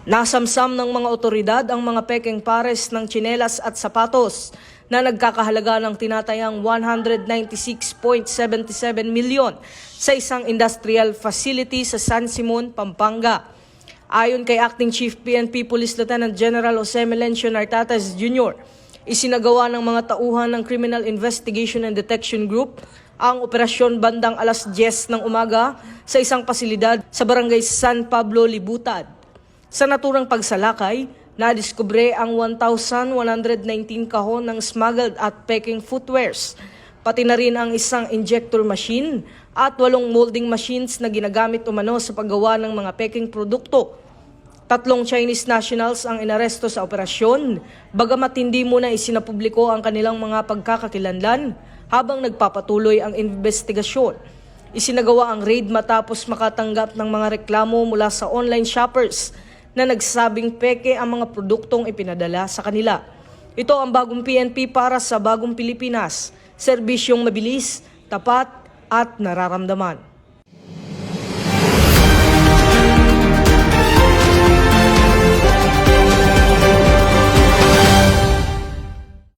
Nasamsam ng mga otoridad ang mga pekeng pares ng tsinelas at sapatos na nagkakahalaga ng tinatayang 196.77 milyon sa isang industrial facility sa San Simon, Pampanga. Ayon kay Acting Chief PNP Police Lieutenant General Jose Melencio Nartates Jr., isinagawa ng mga tauhan ng Criminal Investigation and Detection Group ang operasyon bandang alas 10 ng umaga sa isang pasilidad sa barangay San Pablo, Libutad. Sa naturang pagsalakay, nadiskubre ang 1,119 kahon ng smuggled at peking footwears, pati na rin ang isang injector machine at 8 molding machines na ginagamit umano sa paggawa ng mga peking produkto. 3 Chinese nationals ang inaresto sa operasyon, bagamat hindi muna isinapubliko ang kanilang mga pagkakakilanlan habang nagpapatuloy ang investigasyon. Isinagawa ang raid matapos makatanggap ng mga reklamo mula sa online shoppers na nagsabing peke ang mga produktong ipinadala sa kanila. Ito ang bagong PNP para sa bagong Pilipinas, serbisyong mabilis, tapat at nararamdaman.